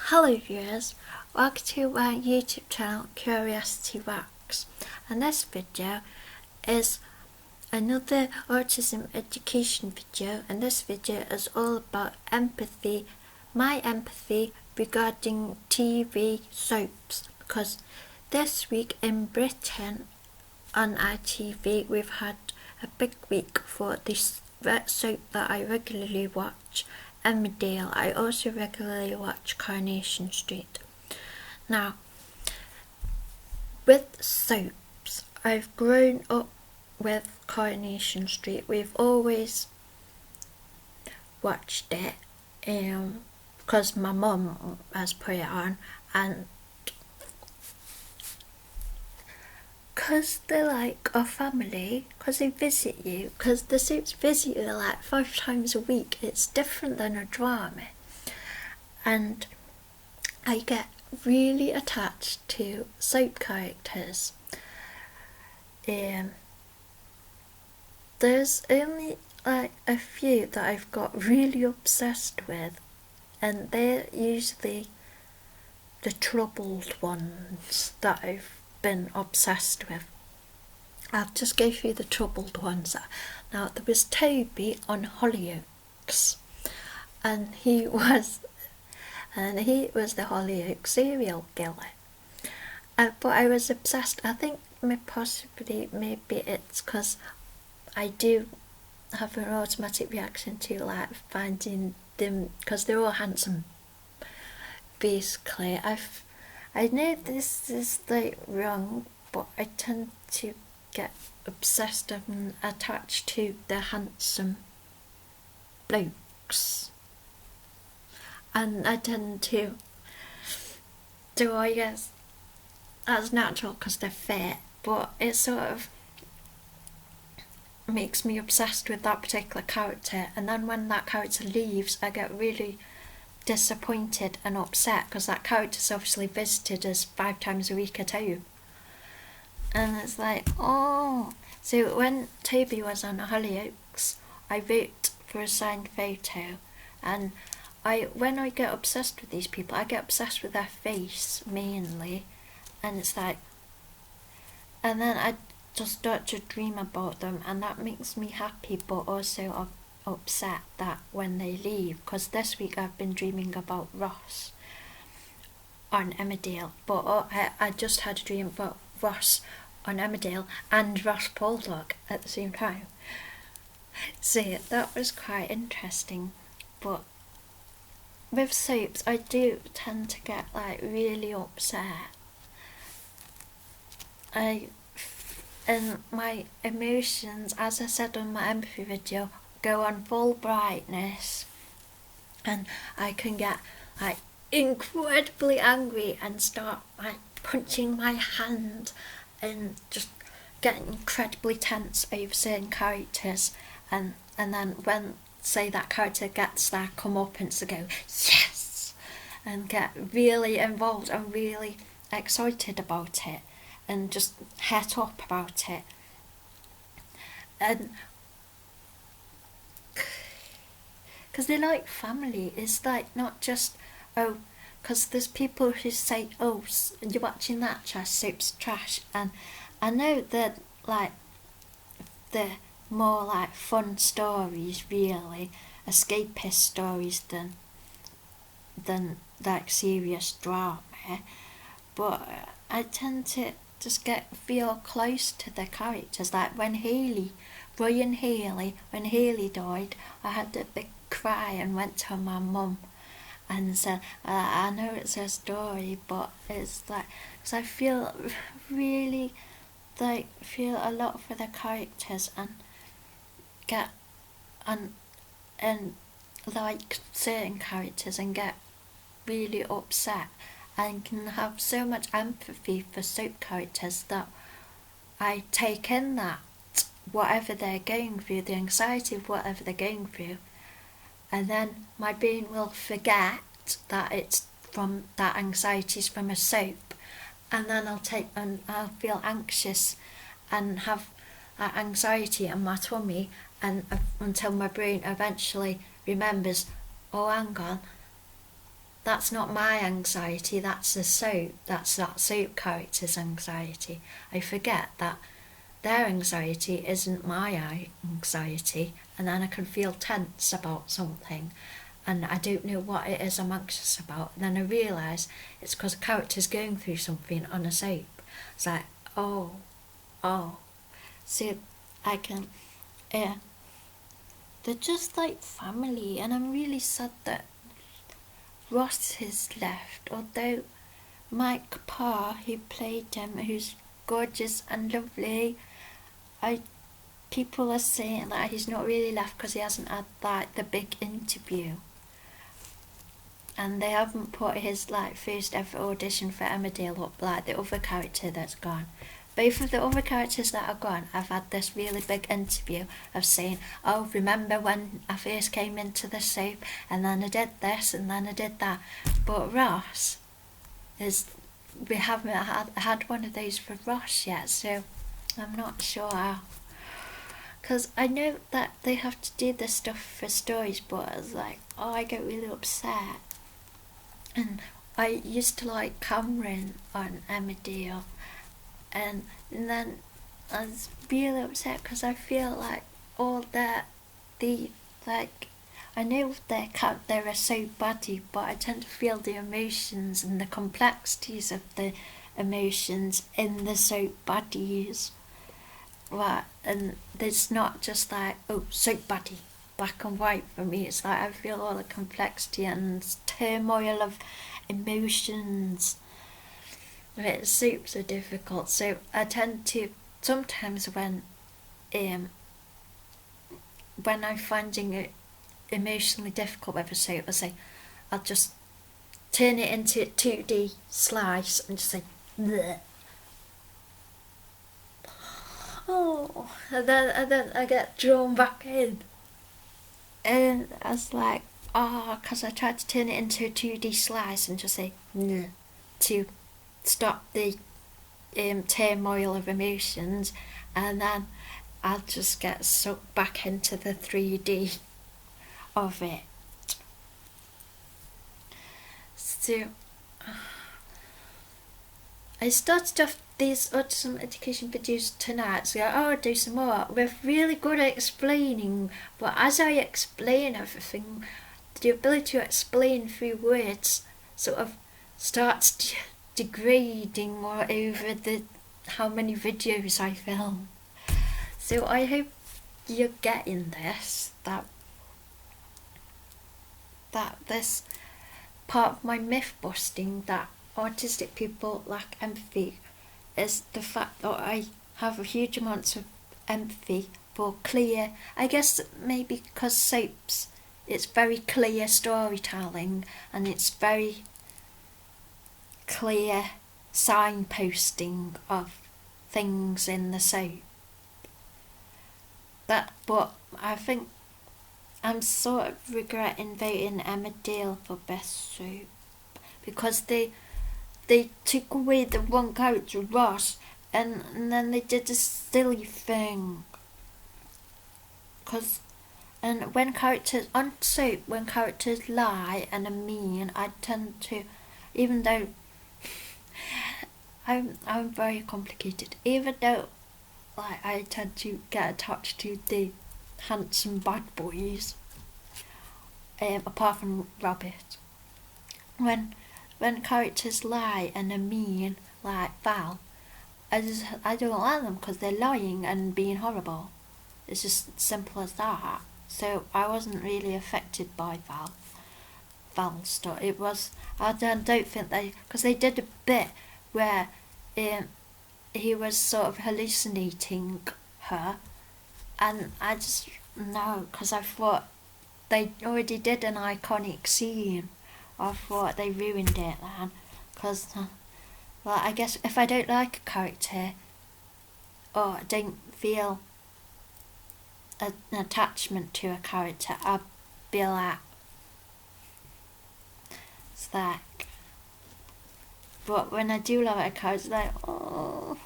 Hello viewers, welcome to my YouTube channel Curiosity Rocks, and this video is another autism education video, and this video is all about empathy, my empathy regarding TV soaps, because this week in Britain on ITV we've had a big week for this soap that I regularly watch, Emmerdale. I also regularly watch Coronation Street. Now, with soaps, I've grown up with Coronation Street. We've always watched it because my mum has put it on, and because they're like a family, because they visit you, because the soaps visit you like 5 times a week. It's different than a drama, and I get really attached to soap characters. There's only like a few that I've got really obsessed with, and they're usually the troubled ones that I've been obsessed with. I'll just go through the troubled ones. Now, there was Toby on Hollyoaks, and he was the Hollyoaks serial killer. But I was obsessed. I think maybe it's because I do have an automatic reaction to like finding them, because they're all handsome. Basically, I know this is like wrong, but I tend to get obsessed and attached to the handsome blokes, and I tend to do, I guess that's natural because they're fit, but it sort of makes me obsessed with that particular character, and then when that character leaves I get really disappointed and upset because that character's obviously visited us 5 times a week at home, and it's like, oh. So when Toby was on Hollyoaks, I wrote for a signed photo, and when I get obsessed with these people, I get obsessed with their face mainly, and it's like, and then I just start to dream about them, and that makes me happy but also upset that when they leave, because this week I've been dreaming about Ross on Emmerdale, but I just had a dream about Ross on Emmerdale and Ross Bulldog at the same time, so that was quite interesting. But with soaps I do tend to get like really upset, and my emotions, as I said on my empathy video, go on full brightness, and I can get like incredibly angry and start like punching my hand and just getting incredibly tense over certain characters, and then when say that character gets their comeuppance, to go yes and get really involved and really excited about it and just het up about it. And because they're like family, it's like not just, oh, because there's people who say, oh, you're watching that trash, soap's trash, and I know that like they're more like fun stories, really escapist stories than like serious drama, but I tend to just feel close to the characters. Like when Brian Haley, when Haley died, I had a big cry and went to my mum and said, I know it's her story, but it's like, because I feel really like feel a lot for the characters, and get and like certain characters and get really upset, and can have so much empathy for soap characters that I take in that whatever they're going through, the anxiety of whatever they're going through, and then my brain will forget that it's from that anxiety is from a soap, and then I'll feel anxious and have that anxiety in my tummy, and until my brain eventually remembers, oh hang on, that's not my anxiety, that's the soap. That's that soap character's anxiety. I forget that their anxiety isn't my anxiety, and then I can feel tense about something and I don't know what it is I'm anxious about. And then I realise it's because a character's going through something on a soap. It's like, oh. So I can, yeah. They're just like family, and I'm really sad that Ross has left, although Mike Parr, who played him, who's gorgeous and lovely, people are saying that he's not really left because he hasn't had like the big interview, and they haven't put his like first ever audition for Emmerdale up like the other character that's gone. Both of the other characters that are gone have had this really big interview of saying, oh, remember when I first came into the soap and then I did this and then I did that. But Ross we haven't had one of those for Ross yet, so I'm not sure how. Because I know that they have to do this stuff for stories, but I was like, oh, I get really upset. And I used to like Cameron on Emmerdale, and then I was really upset because I feel like all I know they're a soap baddie, but I tend to feel the emotions and the complexities of the emotions in the soap baddies. Right, and it's not just like, oh, soap baddie, black and white for me. It's like I feel all the complexity and turmoil of emotions. Soaps are difficult, so I tend to sometimes when I'm finding it emotionally difficult with a soap, I'll just turn it into 2D slice and just say, bleh. Oh, and then I get drawn back in, and I was like, because I tried to turn it into a 2D slice and just say, bleh, to stop the turmoil of emotions, and then I'll just get sucked back into the 3D of it. So I started off these autism education videos tonight, so I'll do some more. We're really good at explaining, but as I explain everything, the ability to explain through words sort of starts degrading over how many videos I film. So I hope you're getting this, that this part of my myth busting that autistic people lack empathy is the fact that I have a huge amounts of empathy for clear, I guess maybe because soaps, it's very clear storytelling and it's very clear signposting of things in the soap. But I think I'm sort of regretting voting Emmerdale for best soap because they took away the one character, Ross, and then they did a silly thing. And when characters on soap, when characters lie and are mean, I tend to, even though I'm very complicated, even though like I tend to get attached to the handsome bad boys, apart from Rabbit. When characters lie and are mean, like Val, I don't like them because they're lying and being horrible. It's just simple as that. So I wasn't really affected by Val's stuff. It was, I don't think because they did a bit where he was sort of hallucinating her, and I just, no, because I thought they already did an iconic scene. I thought they ruined it then, because well, I guess if I don't like a character or I don't feel an attachment to a character, I'll be like, it's like, but when I do like a character, it's like, oh.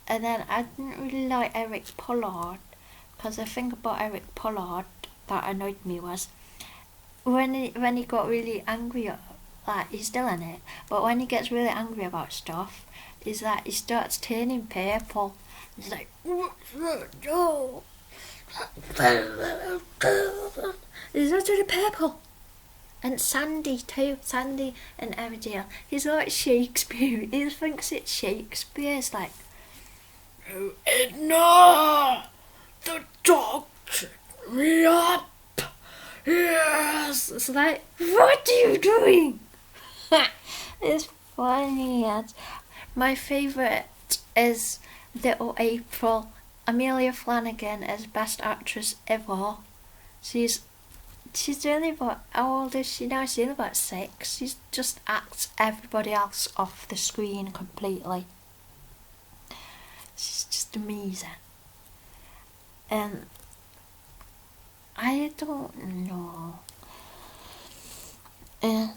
And then I didn't really like Eric Pollard, because the thing about Eric Pollard that annoyed me was when he got really angry like he's still in it, but when he gets really angry about stuff, is that he starts turning purple. He's like, no. He's actually purple. And Sandy too, Sandy and Emmerdale. He's like Shakespeare. He thinks it's Shakespeare. It's like, oh, Edna, the dog took me up. Yes. It's like, what are you doing? It's funny. My favourite is Little April. Amelia Flanagan is best actress ever. She's only about, how old is she now? She's only about 6. She just acts everybody else off the screen completely. She's just amazing. And I don't know. And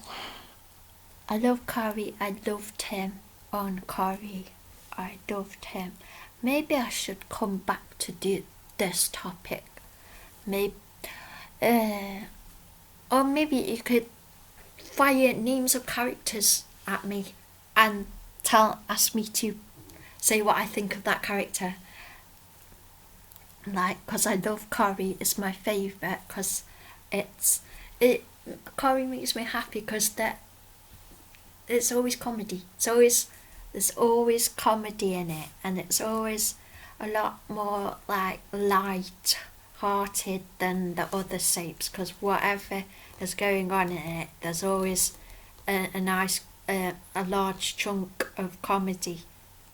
I love Corrie. I loved him on Corrie. I loved him. Maybe I should come back to do this topic. Maybe, or maybe you could fire names of characters at me and ask me to say what I think of that character. Like, because I love Corrie, it's my favourite, because Corrie makes me happy because it's always comedy. There's always comedy in it, and it's always a lot more like light-hearted than the other soaps, because whatever is going on in it, there's always a nice, a large chunk of comedy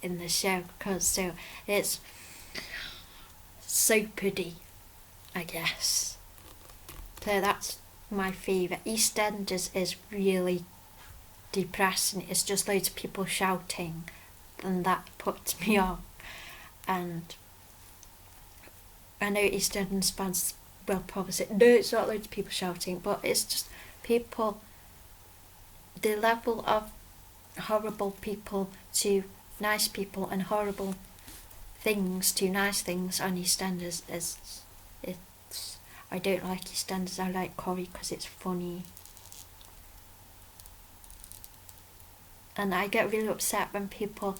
in the show, because so it's soapy, I guess. So that's my favourite. EastEnders is really depressing. It's just loads of people shouting, and that puts me off. And I know EastEnders fans will probably say, no, it's not loads of people shouting, but it's just people, the level of horrible people to nice people and horrible things to nice things on EastEnders I don't like EastEnders. I like Corrie because it's funny. And I get really upset when people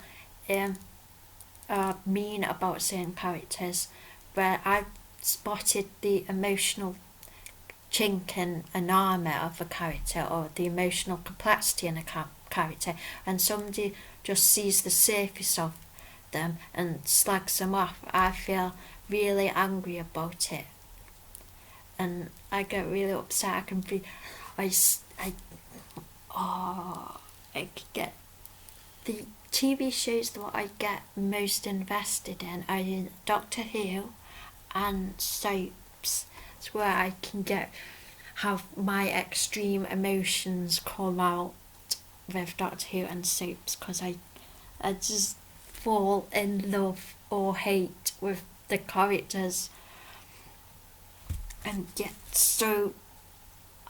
are mean about certain characters, where I've spotted the emotional chink in an armour of a character, or the emotional complexity in a character, and somebody just sees the surface of them and slags them off. I feel really angry about it, and I get really upset. I can be, I get the TV shows that I get most invested in are Doctor Who and soaps. It's where I can have my extreme emotions come out with Doctor Who and soaps, because I just fall in love or hate with the characters and get so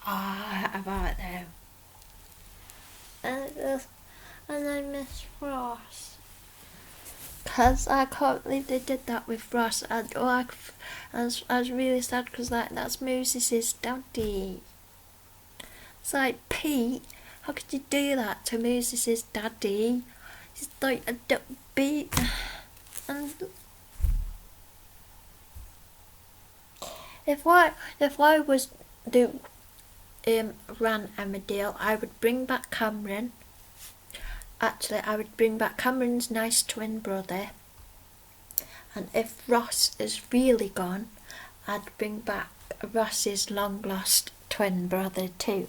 about them. And I miss Ross, because I can't believe they did that with Ross. And I was really sad, because that's Moses' daddy. It's like, Pete, how could you do that to Moses' daddy? He's like a beat. And if I was ran Emmerdale, I would bring back Cameron. Actually, I would bring back Cameron's nice twin brother. And if Ross is really gone, I'd bring back Ross's long lost twin brother too.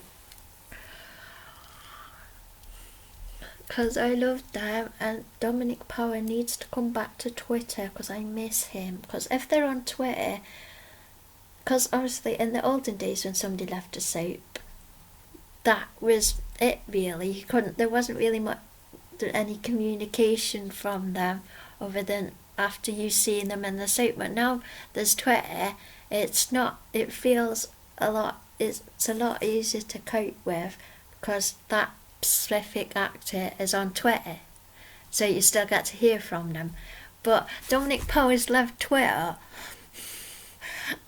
Because I love them, and Dominic Power needs to come back to Twitter, because I miss him. Because if they're on Twitter, because obviously in the olden days when somebody left a soap, that was it really. There wasn't really much any communication from them other than after you seeing them in the soap. But now there's Twitter, it feels it's a lot easier to cope with, because that specific actor is on Twitter, so you still get to hear from them. But Dominic Powers left Twitter,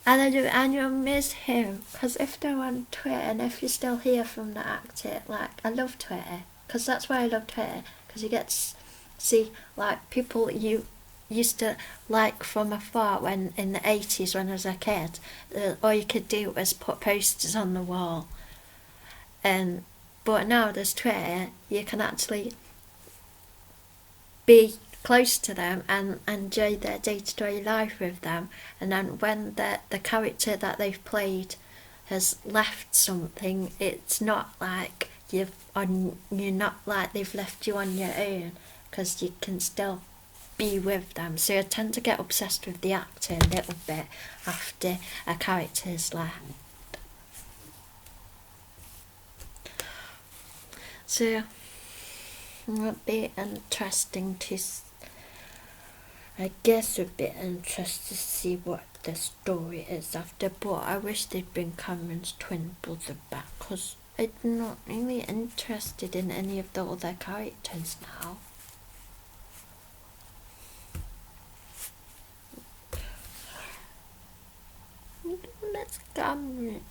And you'll miss him, because if they're on Twitter, and if you still hear from the actor, like, I love Twitter, because that's why I love Twitter, because you get to see, like, people you used to like from afar when in the 80s when I was a kid. All you could do was put posters on the wall. But now there's Twitter, you can actually be close to them and enjoy their day-to-day life with them. And then when the character that they've played has left something, it's not like you're not like they've left you on your own, because you can still be with them. So I tend to get obsessed with the actor a little bit after a character's left. So it would be interesting to, I guess it'd be interesting to see what the story is after, but I wish they'd bring Cameron's twin brother back, because I'm not really interested in any of the other characters now. Let's Cameron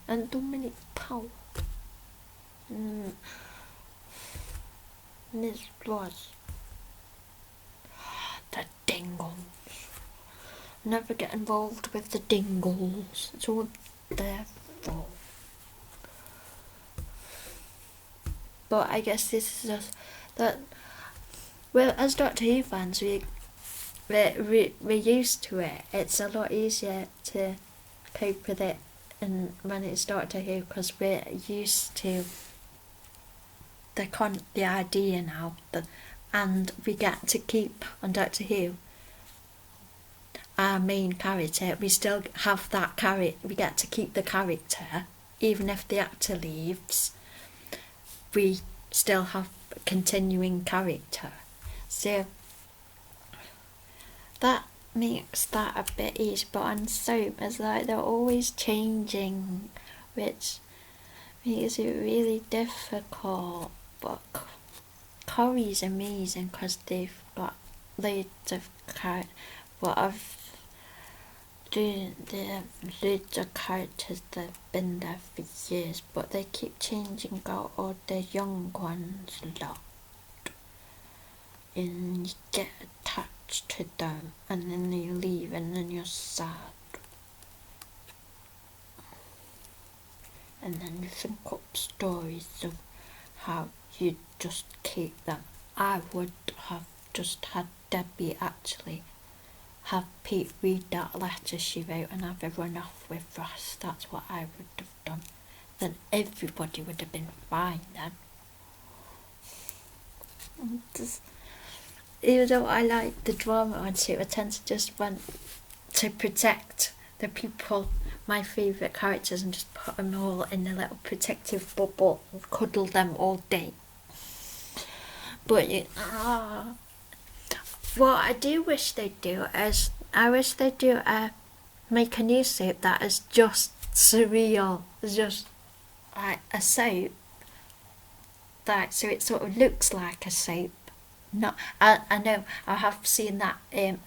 and Dominic Powell. This was the Dingles. Never get involved with the Dingles. It's all their fault. But I guess this is just that. Well, as Doctor Who fans, we're used to it. It's a lot easier to cope with it, and when it's Doctor Who, because we're used to the idea now, and we get to keep on Doctor Who our main character. We still have that character. We get to keep the character, even if the actor leaves. We still have a continuing character. So that makes that a bit easy. But on soap, it's like they're always changing, which makes it really difficult. But Corrie's amazing, because they've got loads of characters. But I've done loads of characters that have been there for years, but they keep changing out all the young ones a lot, and you get attached to them, and then they leave, and then you're sad, and then you think up stories of how you just keep them. I would have just had Debbie actually have Pete read that letter she wrote and have her run off with Ross. That's what I would have done. Then everybody would have been fine then. Even though I like the drama on it, I tend to just want to protect the people, my favourite characters, and just put them all in a little protective bubble and cuddle them all day. But what I do wish they'd do is, I wish they'd do make a new soap that is just surreal, just like a soap, that so it sort of looks like a soap. Not, I know I have seen that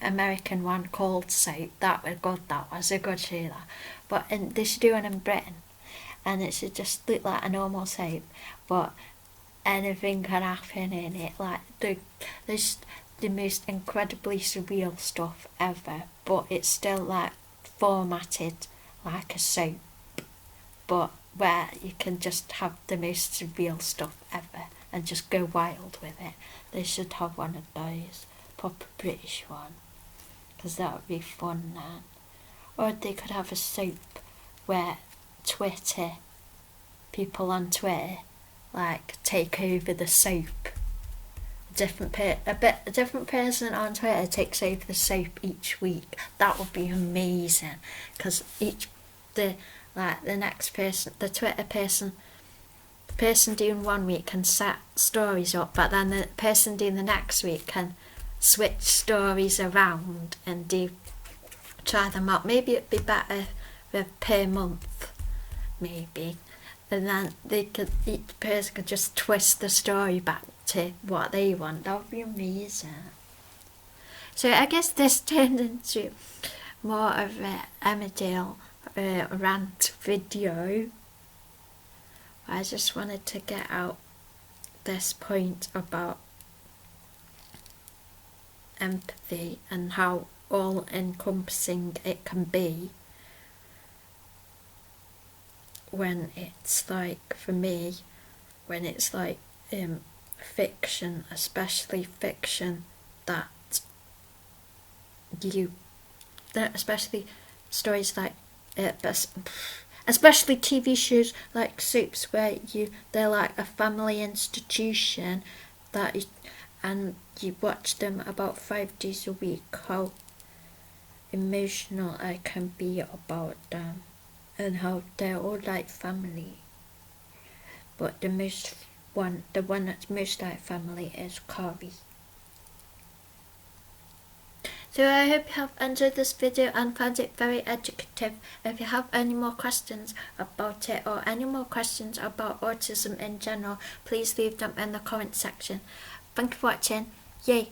American one called Soap. That was good. That was a good show. That, but they should do one in Britain, and it should just look like a normal soap, but anything can happen in it. Like there's the most incredibly surreal stuff ever, but it's still like formatted like a soap, but where you can just have the most surreal stuff ever and just go wild with it. They should have one of those, proper British one, because that would be fun then. Or they could have a soap where people on Twitter like take over the soap. A different person on Twitter takes over the soap each week. That would be amazing, because the next person, the Twitter person, the person doing one week can set stories up, but then the person doing the next week can switch stories around and try them out. Maybe it'd be better per month, maybe, and then each person could just twist the story back to what they want. That would be amazing. So I guess this turned into more of an Emmerdale rant video. I just wanted to get out this point about empathy and how all-encompassing it can be when it's like, for me, when it's like fiction, especially fiction especially stories like especially TV shows like Suits, where they're like a family institution and you watch them about 5 days a week. How emotional I can be about them and how they're all like family. But the one that's most like family is Corrie. So I hope you have enjoyed this video and found it very educative. If you have any more questions about it or any more questions about autism in general, please leave them in the comment section. Thank you for watching. Yay!